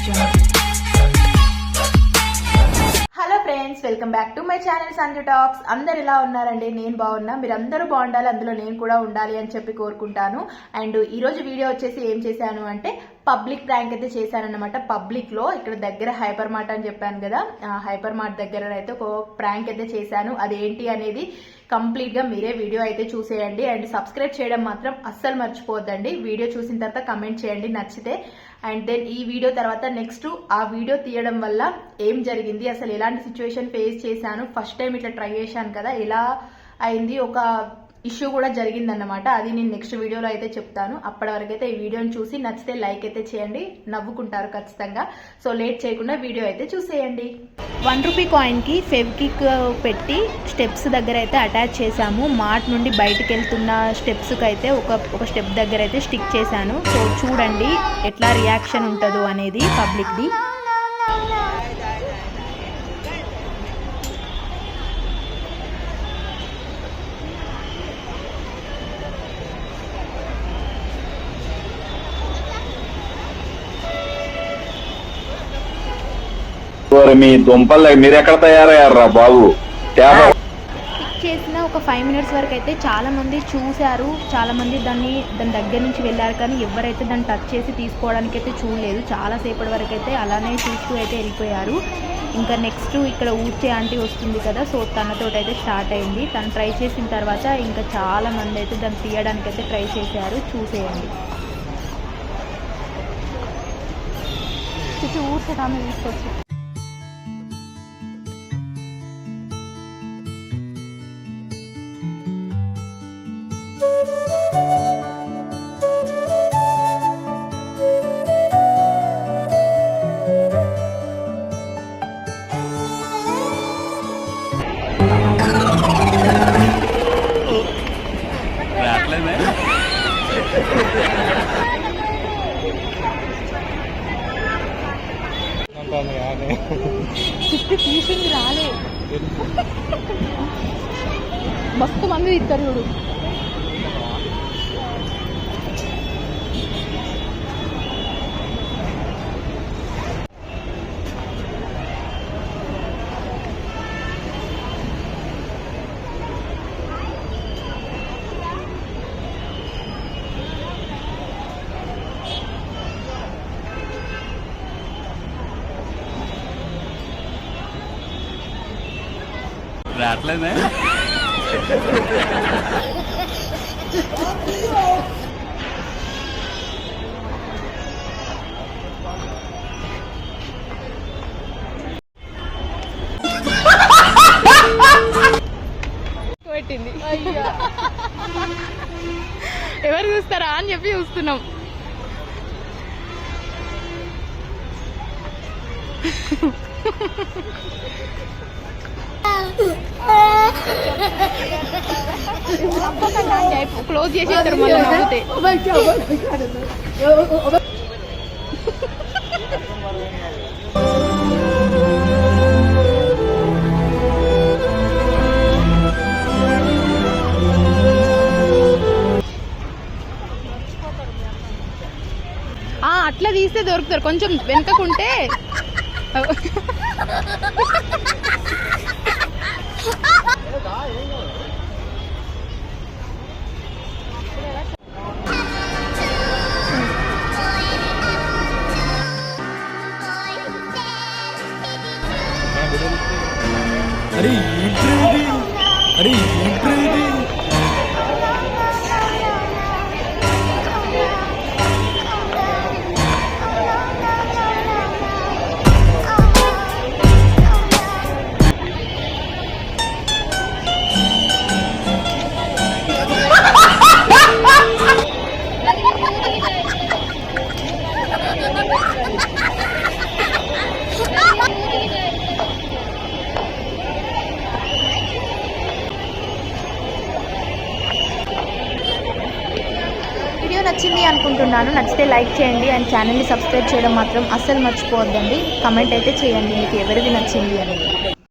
Hello friends, welcome back to my channel Sanju talks. అందరు ఎలా ఉన్నారండి? నేను బాగున్నా. మీరు అందరూ బాగుండాలి, అందులో నేను కూడా ఉండాలి అని చెప్పి కోరుకుంటాను. అండ్ ఈ రోజు వీడియో వచ్చేసి ఏం చేశాను అంటే పబ్లిక్ ప్రాంక్ అయితే చేశానన్నమాట. పబ్లిక్ లో ఇక్కడ దగ్గర హైపర్ మార్ట్ అని చెప్పాను కదా, హైపర్ మార్ట్ దగ్గర అయితే ఒక ప్రాంక్ అయితే చేశాను. అదేంటి అనేది కంప్లీట్ గా మీరే వీడియో అయితే చూసేయండి. అండ్ సబ్స్క్రైబ్ చేయడం మాత్రం అస్సలు మర్చిపోవద్దండి. వీడియో చూసిన తర్వాత కమెంట్ చేయండి నచ్చితే. అండ్ దెన్ ఈ వీడియో తర్వాత నెక్స్ట్ ఆ వీడియో తీయడం వల్ల ఏం జరిగింది, అసలు ఎలాంటి సిచ్యువేషన్ ఫేస్ చేశాను, ఫస్ట్ టైం ఇట్లా ట్రై చేశాను కదా, ఎలా అయింది, ఒక ఇష్యూ కూడా జరిగిందన్నమాట. అది నేను నెక్స్ట్ వీడియోలో అయితే చెప్తాను. అప్పటి వరకు అయితే ఈ వీడియోని చూసి నచ్చితే లైక్ అయితే చేయండి, నవ్వుకుంటారు ఖచ్చితంగా. సో లేట్ చేయకుండా వీడియో అయితే చూసేయండి. 1 రూపీ కాయిన్కి ఫెవిక్విక్ పెట్టి స్టెప్స్ దగ్గర అయితే అటాచ్ చేశాము. మార్ట్ నుండి బయటకు వెళ్తున్న స్టెప్స్కి అయితే ఒక స్టెప్ దగ్గర అయితే స్టిక్ చేశాను. సో చూడండి ఎట్లా రియాక్షన్ ఉంటుందో అనేది పబ్లిక్ది. మీ దుంపలు మీరు ఎక్కడ తయారయ్యారా బాబు? పిక్ చేసిన ఒక 5 మినిట్స్ వరకు అయితే చాలా మంది చూశారు, చాలా మంది దాని దగ్గర నుంచి వెళ్ళారు, కానీ ఎవరైతే దాన్ని టచ్ చేసి తీసుకోవడానికి అయితే చూడలేదు. చాలా సేపటి వరకు అయితే అలానే చూస్తూ అయితే వెళ్ళిపోయారు. ఇంకా నెక్స్ట్ ఇక్కడ ఊడ్చే ఆంటీ వస్తుంది కదా, సో తనతో అయితే స్టార్ట్ అయింది. తను ట్రై చేసిన తర్వాత ఇంకా చాలా మంది అయితే దాన్ని తీయడానికి అయితే ట్రై చేశారు. చూసేయండి. ఊడ్చే ఆమె తీసుకొచ్చి తీసింది రాలే, మస్తు మంది ఇస్తారు చూడు. రావట్లేదే. పెట్టింది, ఎవరు చూస్తారా అని చెప్పి చూస్తున్నాం. క్లోజ్ చేసేస్తారు మళ్ళీ నవ్వుతే. అట్లా తీస్తే దొరుకుతారు, కొంచెం వెనకకుంటే. అరే అరే నచ్చింది అనుకుంటున్నాను. నచ్చితే లైక్ చేయండి అండ్ ఛానల్ని సబ్స్క్రైబ్ చేయడం మాత్రం అస్సలు మర్చిపోవద్దండి. కమెంట్ అయితే చేయండి మీకు ఎవరిది నచ్చింది అనేది.